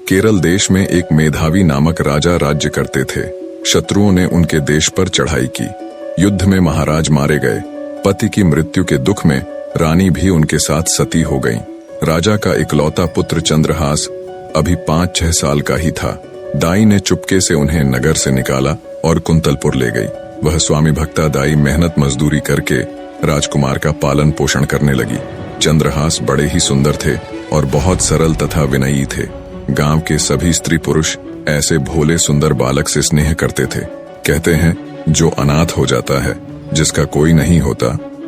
केरल देश में एक मेधावी नामक राजा राज्य करते थे। शत्रुओं ने उनके देश पर चढ़ाई की। युद्ध में महाराज मारे गए। पति की मृत्यु के दुख में रानी भी उनके साथ सती हो गईं। राजा का इकलौता पुत्र चंद्रहास अभी 5-6 साल का ही था। दाई ने चुपके से उन्हें नगर से निकाला और कुंतलपुर ले गई। वह स्वामी भक्ता दाई मेहनत मजदूरी करके राजकुमार का पालन पोषण करने लगी। चंद्रहास बड़े ही सुंदर थे और बहुत सरल तथा विनयी थे। गांव के सभी स्त्री पुरुष ऐसे भोले सुंदर बालक से स्नेह करते थे। कहते हैं, जो अनाथ हो जाता है, जिसका कोई नहीं होता,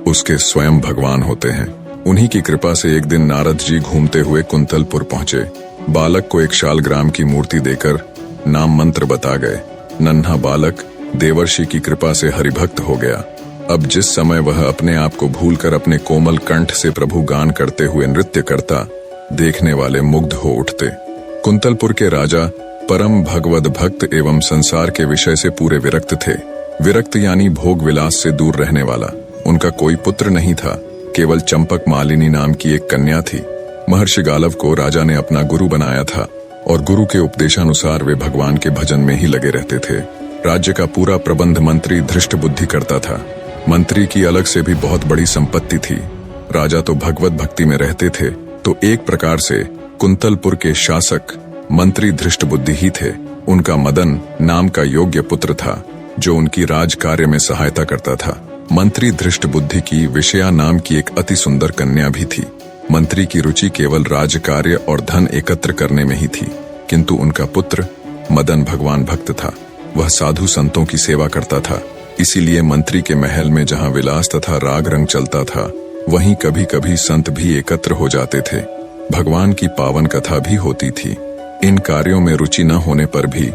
उसके स्वयं भगवान होते हैं। उन्हीं की कृपा से एक दिन नारद जी घूमते हुए कुंतलपुर पहुंचे। बालक को एक शालग्राम की मूर्ति देकर नाम मंत्र बता गए। नन्हा बालक देवर्षि की कृपा से हरिभक्त हो गया। अब जिस समय वह अपने आप को भूलकर अपने कोमल कंठ से प्रभु गान करते हुए नृत्य करता, देखने वाले मुग्ध हो उठते। कुंतलपुर के राजा परम भगवद भक्त एवं संसार के विषय से पूरे विरक्त थे। विरक्त यानी भोग विलास से दूर रहने वाला। उनका कोई पुत्र नहीं था, केवल चंपक मालिनी नाम की एक कन्या थी। महर्षि गालव को राजा ने अपना गुरु बनाया था और गुरु के उपदेशानुसार वे भगवान के भजन में ही लगे रहते थे। राज्य का पूरा प्रबंध मंत्री धृष्ट बुद्धि करता था। मंत्री की अलग से भी बहुत बड़ी संपत्ति थी। राजा तो भगवत भक्ति में रहते थे, तो एक प्रकार से कुंतलपुर के शासक मंत्री धृष्ट बुद्धि ही थे। उनका मदन नाम का योग्य पुत्र था, जो उनकी राज कार्य में सहायता करता था। मंत्री धृष्ट बुद्धि की विषया नाम की एक अति सुंदर कन्या भी थी। मंत्री की रुचि केवल राज कार्य और धन एकत्र करने में ही थी, किंतु उनका पुत्र मदन भगवान भक्त था। वह साधु संतों की सेवा करता था। इसीलिए मंत्री के महल में जहाँ विलास तथा राग रंग चलता था, वहीं कभी कभी संत भी एकत्र हो जाते थे। भगवान की पावन कथा भी होती थी। इन कार्यों में रुचि न होने पर भी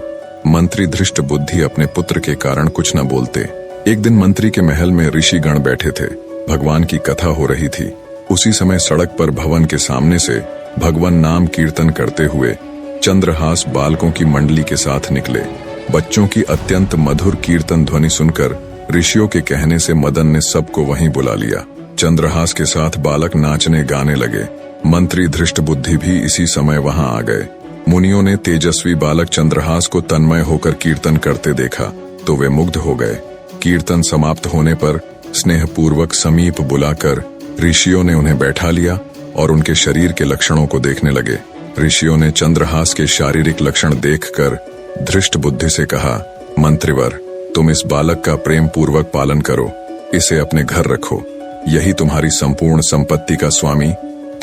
मंत्री धृष्ट बुद्धि अपने पुत्र के कारण कुछ न बोलते। एक दिन मंत्री के महल में ऋषि गण बैठे थे। भगवान की कथा हो रही थी। उसी समय सड़क पर भवन के सामने से भगवान नाम कीर्तन करते हुए चंद्रहास बालकों की मंडली के साथ निकले। बच्चों की अत्यंत मधुर कीर्तन ध्वनि सुनकर ऋषियों के कहने से मदन ने सबको वहीं बुला लिया। चंद्रहास के साथ बालक नाचने गाने लगे। मंत्री धृष्ट बुद्धि भी इसी समय वहां आ गए। मुनियों ने तेजस्वी बालक चंद्रहास को तन्मय होकर कीर्तन करते देखा तो वे मुग्ध हो गए। कीर्तन समाप्त होने पर स्नेहपूर्वक समीप बुलाकर ऋषियों ने उन्हें बैठा लिया और उनके शरीर के लक्षणों को देखने लगे। ऋषियों ने चंद्रहास के शारीरिक लक्षण देखकर धृष्ट बुद्धि से कहा, मंत्रिवर, तुम इस बालक का प्रेम पूर्वक पालन करो, इसे अपने घर रखो। यही तुम्हारी संपूर्ण संपत्ति का स्वामी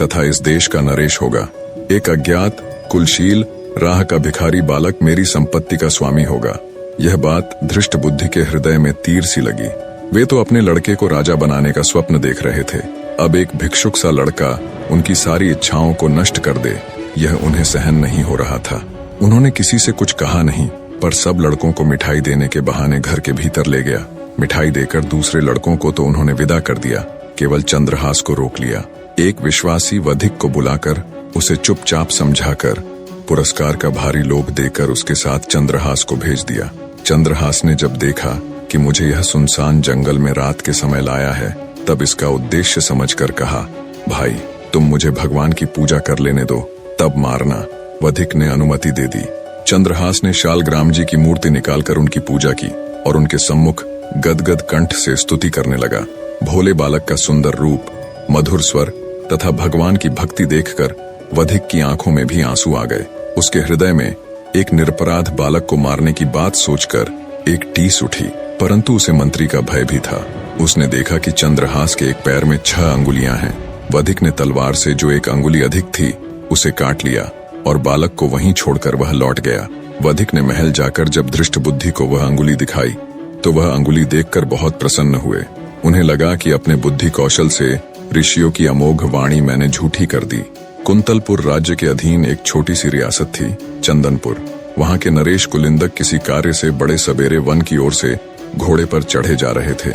तथा इस देश का नरेश होगा। एक अज्ञात कुलशील राह का भिखारी बालक मेरी संपत्ति का स्वामी होगा। यह बात धृष्ट बुद्धि के हृदय में तीर सी लगी। वे तो अपने लड़के को राजा बनाने का स्वप्न देख रहे थे। अब एक भिक्षुक सा लड़का उनकी सारी इच्छाओं को नष्ट कर दे, यह उन्हें सहन नहीं हो रहा था। उन्होंने किसी से कुछ कहा नहीं, पर सब लड़कों को मिठाई देने के बहाने घर के भीतर ले गया। मिठाई देकर दूसरे लड़कों को तो उन्होंने विदा कर दिया, केवल चंद्रहास को रोक लिया। एक विश्वासी वधिक को बुलाकर उसे चुपचाप समझाकर पुरस्कार का भारी लोभ देकर उसके साथ चंद्रहास को भेज दिया। चंद्रहास ने जब देखा कि मुझे यह सुनसान जंगल में रात के समय लाया है, तब इसका उद्देश्य समझकर कहा, भाई, तुम मुझे भगवान की पूजा कर लेने दो, तब मारना। वधिक ने अनुमति दे दी। चंद्रहास ने शालग्राम जी की मूर्ति निकालकर उनकी पूजा की और उनके सम्मुख गदगद कंठ से स्तुति करने लगा। भोले बालक का सुंदर रूप, मधुर स्वर तथा भगवान की भक्ति देखकर वधिक की आंखों में भी आंसू आ गए। उसके हृदय में एक निरपराध बालक को मारने की बात सोचकर एक टीस उठी, परंतु उसे मंत्री का भय भी था। उसने देखा कि चंद्रहास के एक पैर में 6 अंगुलियां हैं। वधिक ने तलवार से जो एक अंगुली अधिक थी उसे काट लिया और बालक को वहीं छोड़कर वह लौट गया। वधिक ने महल जाकर जब धृष्ट बुद्धि को वह अंगुली दिखाई तो वह अंगुली देखकर बहुत प्रसन्न हुए। उन्हें लगा कि अपने बुद्धि कौशल से ऋषियों की अमोघ वाणी मैंने झूठी कर दी। कुंतलपुर राज्य के अधीन एक छोटी सी रियासत थी, चंदनपुर। वहां के नरेश कुलिंदक किसी कार्य से बड़े सवेरे वन की ओर से घोड़े पर चढ़े जा रहे थे।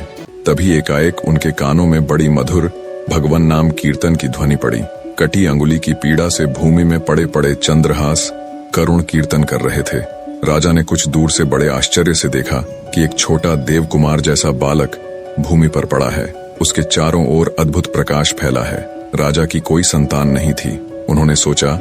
तभी एकाएक उनके कानों में बड़ी मधुर भगवान नाम कीर्तन की ध्वनि पड़ी। कटी अंगुली की पीड़ा से भूमि में पड़े पड़े चंद्रहास करुण कीर्तन कर रहे थे। राजा ने कुछ दूर से बड़े आश्चर्य से देखा कि एक छोटा देव कुमार जैसा बालक भूमि पर पड़ा है। उसके चारों ओर अद्भुत प्रकाश फैला है। राजा की कोई संतान नहीं थी। उन्होंने सोचा,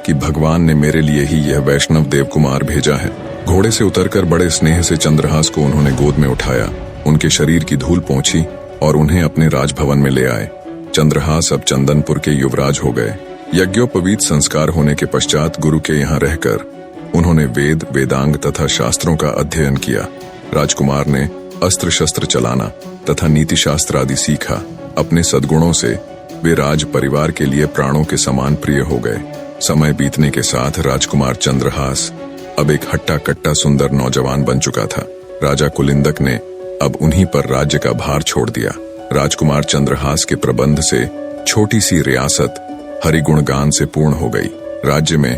कि भगवान ने मेरे लिए ही यह वैष्णव देवकुमार भेजा है। घोड़े से उतरकर बड़े स्नेह से चंद्रहास को उन्होंने गोद में उठाया, उनके शरीर की धूल पोंछी और उन्हें अपने राजभवन में ले आए। चंद्रहास अब चंदनपुर के युवराज हो गए। यज्ञोपवीत संस्कार होने के पश्चात गुरु के यहाँ रहकर उन्होंने वेद, वेदांग तथा शास्त्रों का अध्ययन किया। राजकुमार ने अस्त्र शस्त्र चलाना तथा नीति शास्त्र आदि सीखा। अपने सद्गुणों से वे राज परिवार के लिए प्राणों के समान प्रिय हो गए। समय बीतने के साथ राजकुमार चंद्रहास अब एक हट्टा कट्टा सुंदर नौजवान बन चुका था। राजा कुलिंदक ने अब उन्हीं पर राज्य का भार छोड़ दिया। राजकुमार चंद्रहास के प्रबंध से छोटी सी रियासत हरिगुणगान से पूर्ण हो गई। राज्य में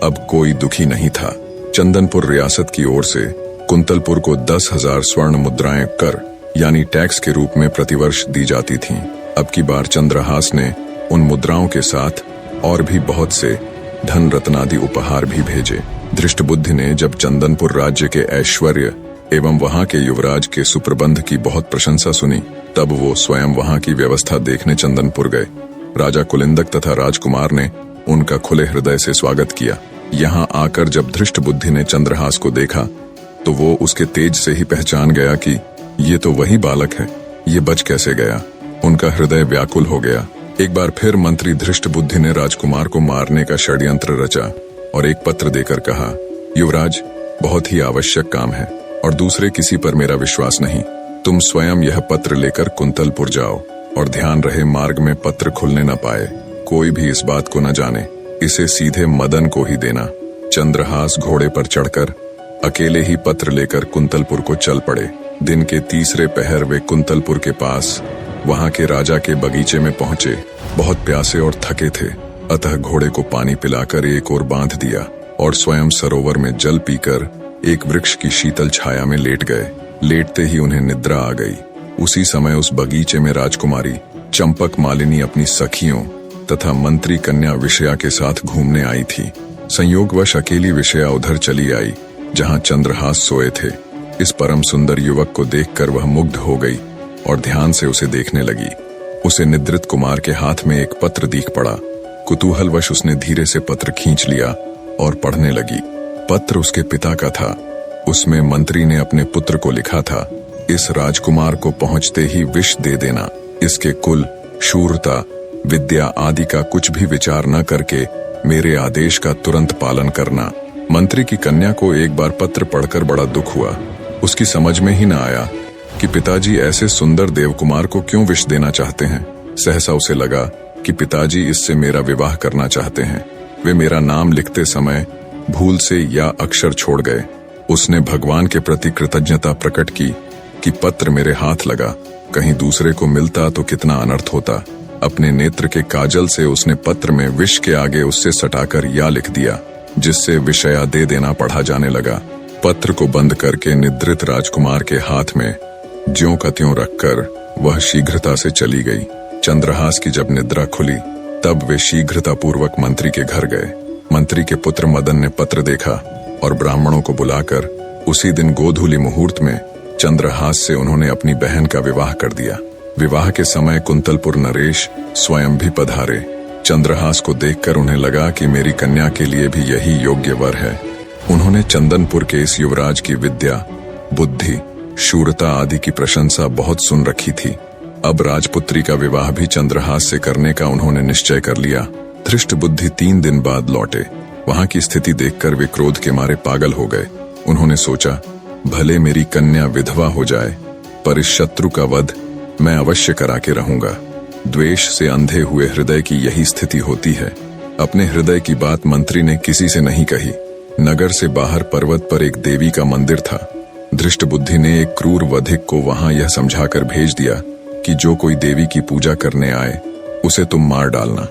अब कोई दुखी नहीं था। चंदनपुर रियासत की ओर से कुंतलपुर को 10,000 स्वर्ण मुद्राएं कर यानी टैक्स के रूप में प्रतिवर्ष दी जाती थीं। अब की बार चंद्रहास ने उन मुद्राओं के साथ और भी बहुत से धन रत्नादि उपहार भी भेजे। धृष्टबुद्धि ने जब चंदनपुर राज्य के ऐश्वर्य एवं वहां के युवराज के सुप्रबंध की बहुत प्रशंसा सुनी, तब वो स्वयं वहां की व्यवस्था देखने चंदनपुर गए। राजा कुलिंदक तथा राजकुमार ने उनका खुले हृदय से स्वागत किया। यहाँ आकर जब धृष्टबुद्धि ने चंद्रहास को देखा तो वो उसके तेज से ही पहचान गया कि ये तो वही बालक है, ये बच कैसे गया। उनका हृदय व्याकुल हो गया। एक बार फिर मंत्री धृष्टबुद्धि ने राजकुमार को मारने का षड्यंत्र रचा और एक पत्र देकर कहा, युवराज, बहुत ही आवश्यक काम है और दूसरे किसी पर मेरा विश्वास नहीं। तुम स्वयं यह पत्र लेकर कुंतलपुर जाओ और ध्यान रहे मार्ग में पत्र खुलने न पाए, कोई भी इस बात को न जाने। इसे सीधे मदन को ही देना। चंद्रहास घोड़े पर चढ़कर अकेले ही पत्र लेकर कुंतलपुर को चल पड़े। दिन के तीसरे पहर वे कुंतलपुर के पास वहां के राजा के बगीचे में पहुंचे। बहुत प्यासे और थके थे, अतः घोड़े को पानी पिलाकर एक ओर बांध दिया और स्वयं सरोवर में जल पीकर एक वृक्ष की शीतल छाया में लेट गए। लेटते ही उन्हें निद्रा आ गई। उसी समय उस बगीचे में राजकुमारी चंपक मालिनी अपनी सखियों तथा मंत्री कन्या विषया के साथ घूमने आई थी। संयोगवश अकेली विषया उधर चली आई जहां चंद्रहास सोए थे। इस परम सुंदर युवक को देखकर वह मुग्ध हो गई और ध्यान से उसे देखने लगी। उसे निद्रित कुमार के हाथ में एक पत्र दिख पड़ा। कुतूहलवश उसने धीरे से पत्र खींच लिया और पढ़ने लगी। पत्र उसके पिता का था। उसमें मंत्री ने अपने पुत्र को लिखा था, इस राजकुमार को पहुंचते ही विष दे देना। इसके कुल, शूरता, विद्या आदि का कुछ भी विचार न करके मेरे आदेश का तुरंत पालन करना। मंत्री की कन्या को एक बार पत्र पढ़कर बड़ा दुख हुआ। उसकी समझ में ही न आया कि पिताजी ऐसे सुंदर देवकुमार को क्यों विष देना चाहते हैं। सहसा उसे लगा कि पिताजी इससे मेरा विवाह करना चाहते हैं। वे मेरा नाम लिखते समय भूल से या अक्षर छोड़ गए। उसने भगवान के प्रति कृतज्ञता प्रकट की कि पत्र मेरे हाथ लगा, कहीं दूसरे को मिलता तो कितना अनर्थ होता। अपने नेत्र के काजल से उसने पत्र में विष के आगे उससे सटाकर या लिख दिया, जिससे विषया दे देना पढ़ा जाने लगा। पत्र को बंद करके निद्रित राजकुमार के हाथ में ज्यों का त्यों रखकर वह शीघ्रता से चली गई। चंद्रहास की जब निद्रा खुली तब वे शीघ्रता पूर्वक मंत्री के घर गए। मंत्री के पुत्र मदन ने पत्र देखा और ब्राह्मणों को बुलाकर उसी दिन गोधूली मुहूर्त में चंद्रहास से उन्होंने अपनी बहन का विवाह कर दिया। विवाह के समय कुंतलपुर नरेश स्वयं भी पधारे। चंद्रहास को देखकर उन्हें लगा कि मेरी कन्या के लिए भी यही योग्य वर है। उन्होंने चंदनपुर के इस युवराज की विद्या, बुद्धि, शूरता आदि की प्रशंसा बहुत सुन रखी थी। अब राजपुत्री का विवाह भी चंद्रहास से करने का उन्होंने निश्चय कर लिया। धृष्टबुद्धि 3 दिन बाद लौटे। वहां की स्थिति देखकर वे क्रोध के मारे पागल हो गए। उन्होंने सोचा, भले मेरी कन्या विधवा हो जाए, पर इस शत्रु का वध मैं अवश्य करा के रहूंगा। द्वेष से अंधे हुए हृदय की यही स्थिति होती है। अपने हृदय की बात मंत्री ने किसी से नहीं कही। नगर से बाहर पर्वत पर एक देवी का मंदिर था। धृष्टबुद्धि ने एक क्रूर वधिक को वहां यह समझाकर भेज दिया कि जो कोई देवी की पूजा करने आए उसे तुम मार डालना।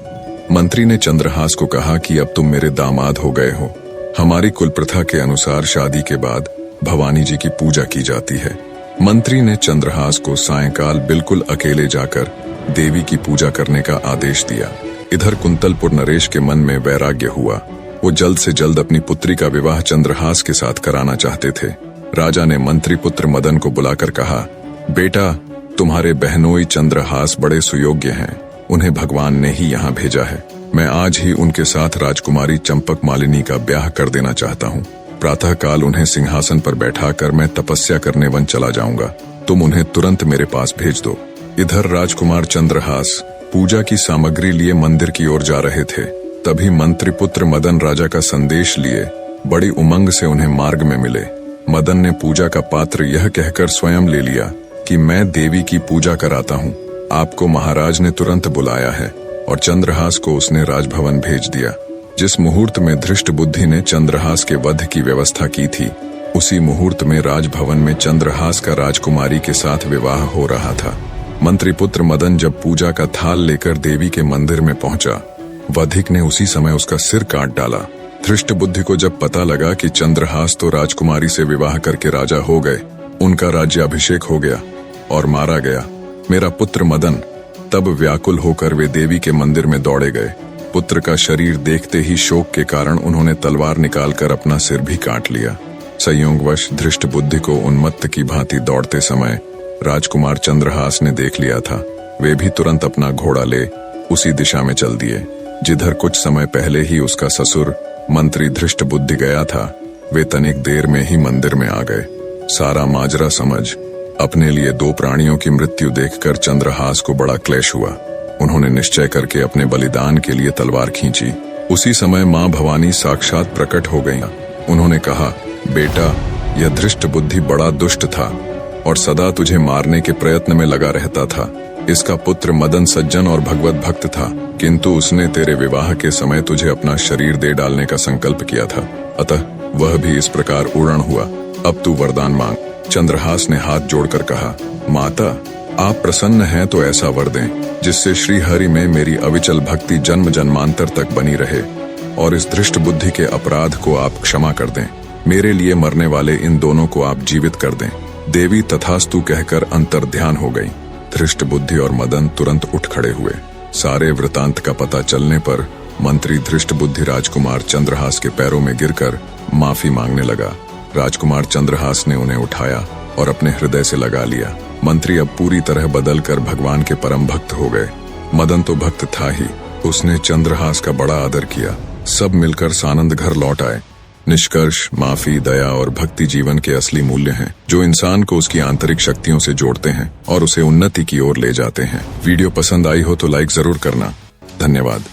मंत्री ने चंद्रहास को कहा कि अब तुम मेरे दामाद हो गए हो। हमारी कुल प्रथा के अनुसार शादी के बाद भवानी जी की पूजा की जाती है। मंत्री ने चंद्रहास को सायंकाल बिल्कुल अकेले जाकर देवी की पूजा करने का आदेश दिया। इधर कुंतलपुर नरेश के मन में वैराग्य हुआ। वो जल्द से जल्द अपनी पुत्री का विवाह चंद्रहास के साथ कराना चाहते थे। राजा ने मंत्री पुत्र मदन को बुलाकर कहा, बेटा, तुम्हारे बहनोई चंद्रहास बड़े सुयोग्य हैं। उन्हें भगवान ने ही यहाँ भेजा है। मैं आज ही उनके साथ राजकुमारी चंपक मालिनी का ब्याह कर देना चाहता हूँ। प्रातःकाल उन्हें सिंहासन पर बैठाकर मैं तपस्या करने वन चला जाऊंगा। तुम उन्हें तुरंत मेरे पास भेज दो। इधर राजकुमार चंद्रहास पूजा की सामग्री लिए मंदिर की ओर जा रहे थे। तभी मंत्री पुत्र मदन राजा का संदेश लिए बड़ी उमंग से उन्हें मार्ग में मिले। मदन ने पूजा का पात्र यह कहकर स्वयं ले लिया कि मैं देवी की पूजा कराता हूँ, आपको महाराज ने तुरंत बुलाया है। और चंद्रहास को उसने राजभवन भेज दिया। जिस मुहूर्त में धृष्ट बुद्धि ने चंद्रहास के वध की व्यवस्था की थी, उसी मुहूर्त में राजभवन में चंद्रहास का राजकुमारी के साथ विवाह हो रहा था। मंत्री पुत्र मदन जब पूजा का थाल लेकर देवी के मंदिर में पहुंचा, वधिक ने उसी समय उसका सिर काट डाला। धृष्ट बुद्धि को जब पता लगा कि चंद्रहास तो राजकुमारी से विवाह करके राजा हो गए, उनका राज्याभिषेक हो गया और मारा गया, मेरा पुत्र मदन, तब व्याकुल होकर वे देवी के मंदिर में दौड़े गए। पुत्र का शरीर देखते ही शोक के कारण उन्होंने तलवार निकालकर अपना सिर भी काट लिया। संयोगवश धृष्ट बुद्धि को उन्मत्त की भांति दौड़ते समय राजकुमार चंद्रहास ने देख लिया था। वे भी तुरंत अपना घोड़ा ले उसी दिशा में चल दिए जिधर कुछ समय पहले ही उसका ससुर मंत्री धृष्ट बुद्धि गया था। वे तनिक देर में ही मंदिर में आ गए। सारा माजरा समझ अपने लिए दो प्राणियों की मृत्यु देखकर चंद्रहास को बड़ा क्लेश हुआ। उन्होंने निश्चय करके अपने बलिदान के लिए तलवार खींची। उसी समय मां भवानी साक्षात प्रकट हो गईं। उन्होंने कहा, बेटा, यह धृष्ट बुद्धि बड़ा दुष्ट था और सदा तुझे मारने के प्रयत्न में लगा रहता था। इसका पुत्र मदन सज्जन और भगवत भक्त था, किंतु उसने तेरे विवाह के समय तुझे अपना शरीर दे डालने का संकल्प किया था, अतः वह भी इस प्रकार उड़न हुआ। अब तू वरदान मांग। चंद्रहास ने हाथ जोड़कर कहा, माता, आप प्रसन्न हैं तो ऐसा वर दें जिससे श्री हरि में मेरी अविचल भक्ति जन्म जन्मांतर तक बनी रहे और इस धृष्ट बुद्धि के अपराध को आप क्षमा कर दें। मेरे लिए मरने वाले इन दोनों को आप जीवित कर दें। देवी तथास्तु कहकर अंतर्ध्यान हो गई। धृष्ट बुद्धि और मदन तुरंत उठ खड़े हुए। सारे वृतांत का पता चलने पर मंत्री धृष्ट बुद्धि राजकुमार चंद्रहास के पैरों में गिरकर माफी मांगने लगा। राजकुमार चंद्रहास ने उन्हें उठाया और अपने हृदय से लगा लिया। मंत्री अब पूरी तरह बदलकर भगवान के परम भक्त हो गए। मदन तो भक्त था ही, उसने चंद्रहास का बड़ा आदर किया। सब मिलकर सानंद घर लौट आए। निष्कर्ष, माफी, दया और भक्ति जीवन के असली मूल्य हैं, जो इंसान को उसकी आंतरिक शक्तियों से जोड़ते हैं और उसे उन्नति की ओर ले जाते हैं। वीडियो पसंद आई हो तो लाइक जरूर करना। धन्यवाद।